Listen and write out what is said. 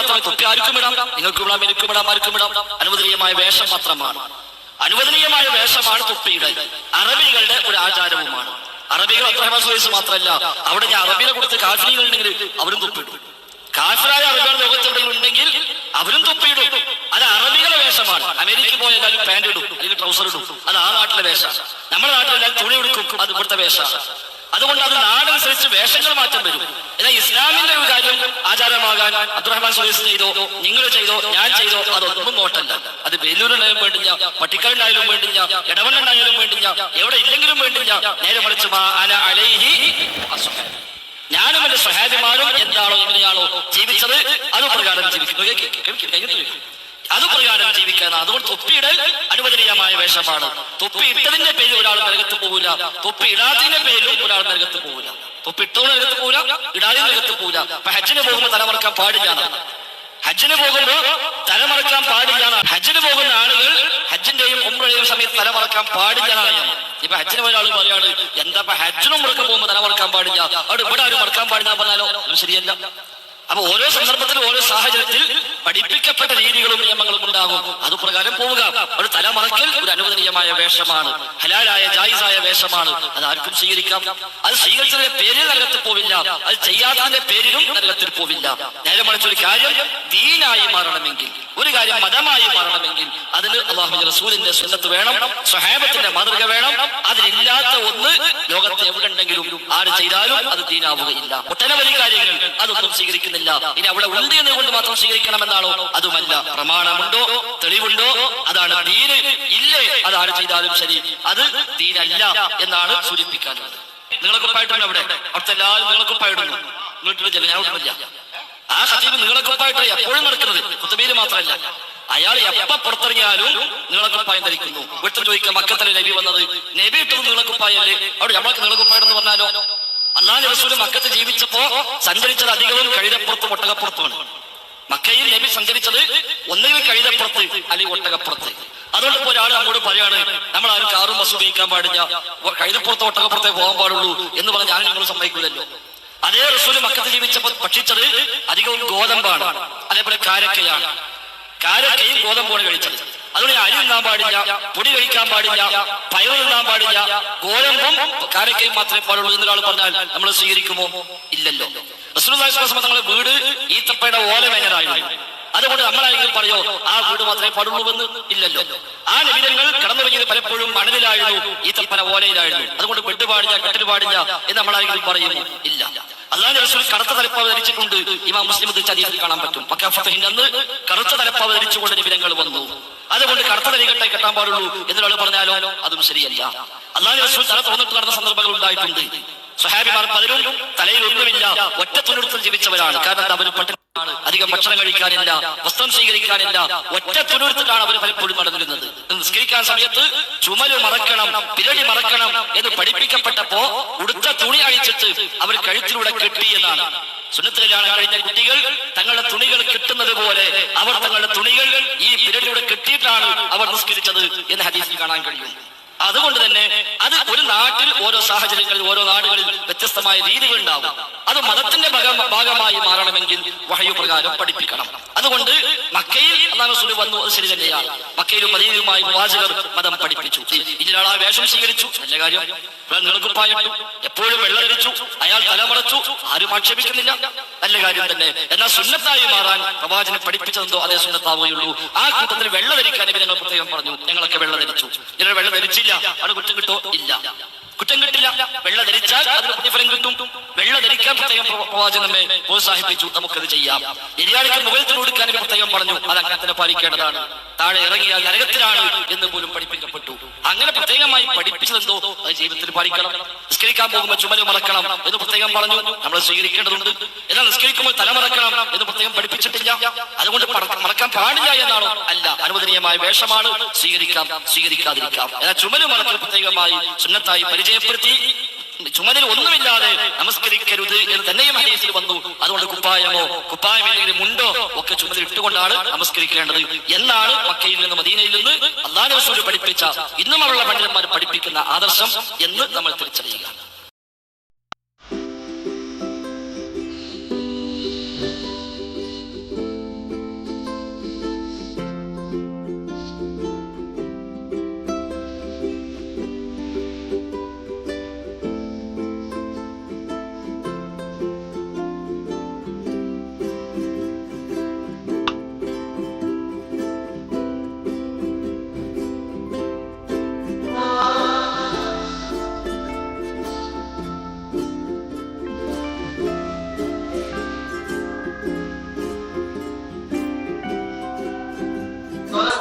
മാത്രമേ. തൊപ്പി ആർക്കും ഇടാം, നിങ്ങൾക്കും ഇടാം, എനിക്കും ഇടാം, ആർക്കും ഇടാം. അനുവദനീയമായ വേഷം മാത്രമാണ്. അനുവദനീയമായ വേഷമാണ് തൊപ്പിയുടെ. അറബികളുടെ ഒരു ആചാരവുമാണ്. അറബികൾ അബ്ദുറഹ്മാൻ സുഹൈസ് മാത്രമല്ല, അവിടെ ഞാൻ അറബിനെ കൊടുത്ത് കാഫിരികൾ ഉണ്ടെങ്കിൽ അവരും തൊപ്പിയിടും. കാഫിറായ അറബികൾ ലോകത്ത് എവിടെയെങ്കിലും ഉണ്ടെങ്കിൽ അവരും തൊപ്പിയിടും. അത് അറബികളുടെ വേഷമാണ്. അമേരിക്കയിൽ പോയ എല്ലാവരും പാന്റ് ഇടും, അല്ലെങ്കിൽ ട്രൗസർ ഇടും. അത് ആ നാട്ടിലെ വേഷമാണ്. നമ്മുടെ നാട്ടിലെല്ലാം തുണി എടുക്കും, അത് ഇവിടുത്തെ വേഷമാണ്. അതുകൊണ്ട് അത് നാടനുസരിച്ച് വേഷങ്ങൾ മാറ്റം വരും. എന്നാൽ ഇസ്ലാമിന്റെ ഒരു കാര്യം ആചാരമാകാൻ അബ്ദുറഹ്മാൻ സുഹൈസ് ചെയ്തോ, നിങ്ങൾ ചെയ്തോ, ഞാൻ ചെയ്തോ, അതൊന്നും നോട്ടല്ല. അത് വെല്ലൂരുണ്ടായാലും വേണ്ടില്ല, പട്ടിക്കാടുണ്ടായാലും വേണ്ടില്ല, ഇടവണ്ണുണ്ടായാലും വേണ്ടില്ല, എവിടെ ഇല്ലെങ്കിലും വേണ്ടില്ല. നേരെ മറിച്ച് ഞാനും എന്റെ സ്വഹാബിമാരും എന്താണോ എങ്ങനെയാണോ ജീവിച്ചത് അത് പ്രകാരം ജീവിക്കുന്നു, അത് പ്രകാരം ജീവിക്കാൻ. അതുകൊണ്ട് തൊപ്പിയിടൽ അനുവദനീയമായ വേഷമാണ്. തൊപ്പി ഇട്ടതിന്റെ പേരിൽ ഒരാൾ നരകത്ത് പോകില്ല, തൊപ്പി ഇടാത്തതിന്റെ പേരിലും ഒരാൾ നരകത്ത് പോകില്ല. തൊപ്പി ഇട്ടവന് നരകത്ത് പോകില്ല, ഇടാതെ നരകത്ത് പോകില്ല. അപ്പൊ ഹജ്ജിന് പോകുമ്പോൾ തലമറക്കാൻ പാടില്ല. ഹജ്ജിന് പോകുമ്പോൾ തലമറക്കാൻ പാടില്ല. ഹജ്ജിന് പോകുന്ന ആളുകൾ ഹജ്ജിന്റെയും ഉംറയുടെയും സമയത്ത് തലമറക്കാൻ പാടില്ല. ഇപ്പൊ ഹജ്ജിന് പോയ ആൾ പറയാണ്, എന്താ ഹജ്ജിനും ഉംറക്കും പോകുമ്പോൾ തലമറക്കാൻ പാടില്ല, അവിടെ ഇവിടെ ആരും മറക്കാൻ പാടില്ല പറഞ്ഞാലോ അത് ശരിയല്ല. അപ്പൊ ഓരോ സന്ദർഭത്തിലും ഓരോ സാഹചര്യത്തിൽ പഠിപ്പിക്കപ്പെട്ട രീതികളും നിയമങ്ങളും ഉണ്ടാകും. അതുപ്രകാരം പോവുക. ഒരു തലമറക്കൽ ഒരു അനുവദനീയമായ വേഷമാണ്, ഹലാലായ ജായിസായ വേഷമാണ്. അത് ആർക്കും സ്വീകരിക്കാം. അത് സ്വീകരിച്ചതിന്റെ പേരിൽ നരകത്തിൽ പോവില്ല, അത് ചെയ്യാത്തതിന്റെ പേരിലും നരകത്തിൽ പോവില്ല. നേരെ മറിച്ച് ഒരു കാര്യം ദീനായി മാറണമെങ്കിൽ, ഒരു കാര്യം മതമായി മാറണമെങ്കിൽ അതിന് അല്ലാഹുവിന്റെ റസൂലിന്റെ സുന്നത്ത് വേണം, സ്വഹാബത്തിന്റെ മാതൃക വേണം. അതിലില്ലാത്ത ഒന്ന് ലോകത്ത് എവിടെ ഉണ്ടെങ്കിലും ആര് ചെയ്താലും അത് ദീനാവുകയില്ല. ഒട്ടനവധി കാര്യങ്ങൾ അതൊന്നും സ്വീകരിക്കുന്നില്ല. ഇനി അവിടെ ഉണ്ട് എന്നുകൊണ്ട് മാത്രം സ്വീകരിക്കണമെന്നാണോ? അതുമല്ല. പ്രമാണമുണ്ടോ, തെളിവുണ്ടോ, അതാണ് ദീന്. ഇല്ലേ, അതാണ് ചെയ്താലും ശരി, അത് ദീനല്ല എന്നാണ് സൂചിപ്പിക്കാനുള്ളത്. നിങ്ങളൊക്കെപ്പായിട്ടുണ്ട് അവിടെ, അവിടുത്തെ എല്ലാവരും നിങ്ങളൊക്കെപ്പായിടുന്നു. ഞാൻ ഒന്നുമില്ല. ആ ഖതീബ് നിങ്ങളൊക്കെപ്പായിട്ട് എപ്പോഴും നടക്കുന്നത്, ഖുതുബയിൽ മാത്രമല്ല. അയാൾ എപ്പ പുറത്തിറങ്ങിയാലും നിങ്ങളൊക്കെപ്പായം ധരിക്കുന്നു. വീട്ടിൽ ചോദിക്കാം, മക്കത്തല്ലേ നബി വന്നത്, നബി ഇട്ടത് നിങ്ങളൊക്കെപ്പായല്ലേ, അവിടെ നമ്മൾക്ക് നിങ്ങളൊക്കെപ്പായെന്ന് പറഞ്ഞാലോ? അല്ലാഹുവിന്റെ റസൂൽ മക്കത്ത് ജീവിച്ചപ്പോ സഞ്ചരിച്ചത് അധികവും കഴുതപ്പുറത്തും ഒട്ടകപ്പുറത്തുമാണ്. മക്കയിൽ നബി സഞ്ചരിച്ചത് ഒന്നുകിൽ കഴുതപ്പുറത്ത് അല്ലെങ്കിൽ ഒട്ടകപ്പുറത്ത്. അതുകൊണ്ട് ഇപ്പൊ ഒരാൾ നമ്മോട് പറയാണ്, നമ്മൾ ആരും കാറും ബസ് ഉപയോഗിക്കാൻ പാടില്ല, കഴുതപ്പുറത്തോ ഒട്ടകപ്പുറത്തേ പോകാൻ പാടുള്ളൂ എന്ന് പറഞ്ഞാൽ ഞാൻ നിങ്ങൾ സമ്മതിക്കില്ലല്ലോ. അതേ റസൂൽ മക്കത്ത് ജീവിച്ചപ്പോൾ ഭക്ഷിച്ചത് അധികവും ഗോതമ്പാണ്, അതേപോലെ കാരക്കയാണ്. കാരക്കയും ഗോതമ്പാണ് കഴിച്ചത്. അതുകൊണ്ട് അരി തിന്നാൻ പാടില്ല, പൊടി കഴിക്കാൻ പാടില്ല, പയർ തിന്നാൻ പാടില്ല, ഗോതമ്പും കാരക്കയും മാത്രമേ പാടുള്ളൂ എന്നൊരാൾ പറഞ്ഞാൽ നമ്മൾ സ്വീകരിക്കുമോ? ഇല്ലല്ലോ. റസൂലുള്ളാഹി സ്വല്ലല്ലാഹു അലൈഹി വസല്ലം തങ്ങളുടെ വീട് ഈത്തപ്പയുടെ ഓല മേഞ്ഞതായിരുന്നു. അതുകൊണ്ട് നമ്മളാരെങ്കിലും പറയോ ആ വീട് മാത്രമേ പാടുള്ളൂവെന്ന്? ഇല്ലല്ലോ. ആ നബിതങ്ങൾ കടന്നുറങ്ങിയത് പലപ്പോഴും മണലിലായിരുന്നു, ഈത്തപ്പന ഓലയിലായിരുന്നു. അതുകൊണ്ട് ബെഡ് പാടില്ല, കട്ടിൽ പാടില്ല എന്ന് നമ്മളാരെങ്കിലും പറയുമോ? ഇല്ല. അല്ലാഹുവിന്റെ റസൂൽ കറുത്ത തലപ്പാവ് ധരിച്ചിട്ടുണ്ട്. ഇമാം മുസ്ലിം ഹദീസിൽ കാണാൻ പറ്റും. ഫതഹിന്റെ അന്ന് കറുത്ത തലപ്പാവ് ധരിച്ചുകൊണ്ട് നബിതങ്ങൾ വന്നു. അതുകൊണ്ട് കറുത്ത തലകെട്ടേ കെട്ടാൻ പാടുള്ളൂ എന്നൊരാൾ പറഞ്ഞാലോ? അതും ശരിയല്ല. അല്ലാഹുവിന്റെ റസൂൽ തല തുറന്നിട്ട് നടന്ന സന്ദർഭങ്ങൾ ഉണ്ടായിട്ടുണ്ട്. സ്വഹാബിമാർ പലരും തലയിൽ ഒന്നുമില്ല, ഒറ്റ തുണിയെടുത്ത് ജീവിച്ചവരാണ്. കാരണം അവർ പട്ടിണിയാണ്, അധികം ഭക്ഷണം കഴിക്കാനില്ല, വസ്ത്രം സ്വീകരിക്കാനില്ല, ഒറ്റ തുണിയെടുത്തിട്ടാണ് അവർ പലപ്പോഴും നടന്നിരുന്നത്. നിസ്കരിക്കാൻ സമയത്ത് ചുമല് മറക്കണം, പിരടി മറക്കണം എന്ന് പഠിപ്പിക്കപ്പെട്ടപ്പോ ഉടുത്ത തുണി അഴിച്ചിട്ട് അവർ കഴുത്തിലൂടെ കെട്ടി എന്നാണ്. സുന്നത്ത് കല്യാണം കഴിഞ്ഞ കുട്ടികൾ തങ്ങളുടെ തുണികൾ കെട്ടുന്നത് പോലെ അവർ തങ്ങളുടെ തുണികൾ ഈ പിരടിലൂടെ കെട്ടിയിട്ടാണ് അവർ നിസ്കരിച്ചത് എന്ന് ഹദീസിൽ കാണാൻ കഴിയും. അതുകൊണ്ട് തന്നെ അത് ഒരു നാട്ടിൽ ഓരോ സാഹചര്യങ്ങളിൽ ഓരോ നാടുകളിൽ വ്യത്യസ്തമായ രീതികൾ ഉണ്ടാവും. അത് മതത്തിന്റെ ഭാഗമായി മാറണമെങ്കിൽ വഹയ് പ്രകാരം പഠിപ്പിക്കണം. അതുകൊണ്ട് മക്കയിൽ അല്ലാഹു റസൂൽ വന്നു, അത് ശരി തന്നെയാണ്. മക്കയിലും മദീനയിലുമായി പ്രവാചകർ മതം പഠിപ്പിച്ചു. ഇതിനാൾ ആ വേഷം സ്വീകരിച്ചു, നല്ല കാര്യം. നിങ്ങൾക്കുപ്പായിട്ടു, എപ്പോഴും വെള്ള ധരിച്ചു, അയാൾ തലമറച്ചു, ആരും ആക്ഷേപിക്കുന്നില്ല, നല്ല കാര്യം തന്നെ. എന്നാൽ സുന്നത്തായി മാറാൻ പ്രവാചകനെ പഠിപ്പിച്ചതെന്തോ അതേ സുന്നത്താവുകയുള്ളൂ. ആ കൂട്ടത്തിൽ വെള്ള ധരിക്കാൻ ഞങ്ങൾ പ്രത്യേകം പറഞ്ഞു. ഞങ്ങളൊക്കെ വെള്ള ധരിച്ചു, ഞങ്ങൾ വെള്ള ധരിച്ചില്ല, അവിടെ കുറ്റം കിട്ടോ? ഇല്ല, കുറ്റം കിട്ടില്ല. വെള്ള ധരിച്ചാൽ അതിന് പ്രതിഫലം കിട്ടും. വെള്ള ധരിക്കാൻ പ്രത്യേകം പ്രവാചകൻ നമ്മെ പ്രോത്സാഹിപ്പിച്ചു, നമുക്കത് ചെയ്യാം. എരിയാളിക്ക് മുകളിൽ കൊടുക്കാൻ പ്രത്യേകം പറഞ്ഞു, അത് അങ്ങനെ തന്നെ പാലിക്കേണ്ടതാണ്. താഴെ ഇറങ്ങിയാൽ നരകത്തിലാണ് എന്ന് പോലും പഠിപ്പിക്കപ്പെട്ടു. അങ്ങനെ പ്രത്യേകമായി പഠിപ്പിച്ചതെന്തോ അത് ജീവിതത്തിൽ പാലിക്കണം. നിസ്കരിക്കാൻ പോകുമ്പോൾ ചുമല് മറക്കണം എന്ന് പ്രത്യേകം പറഞ്ഞു, നമ്മൾ സ്വീകരിക്കേണ്ടതുണ്ട്. എന്നാൽ നിസ്കരിക്കുമ്പോൾ തലമറക്കണം എന്ന് പ്രത്യേകം പഠിപ്പിച്ചിട്ടില്ല. അതുകൊണ്ട് മറക്കാൻ പാടില്ല എന്നാണോ? അല്ല, അനുവദനീയമായ വേഷമാണ്, സ്വീകരിക്കാം, സ്വീകരിക്കാതിരിക്കാം. എന്നാൽ ചുമല് മറക്കൽ പ്രത്യേകമായി സുന്നത്തായി പരിചയപ്പെടുത്തി. ചുമലിൽ ഒന്നുമില്ലാതെ നമസ്കരിക്കരുത് എന്ന് തന്നെയും ഹദീസിൽ വന്നു. അതുകൊണ്ട് കുപ്പായമില്ലെങ്കിൽ മുണ്ടോ ഒക്കെ ചുമലിൽ ഇട്ടുകൊണ്ടാണ് നമസ്കരിക്കേണ്ടത് എന്നാണ് മക്കയിൽ നിന്ന് മദീനയിൽ നിന്ന് അല്ലാഹുവിന്റെ റസൂൽ പഠിപ്പിച്ച, ഇന്നും അവരുടെ പണ്ഡിതന്മാർ പഠിപ്പിക്കുന്ന ആദർശം എന്ന് നമ്മൾ തിരിച്ചറിയുക.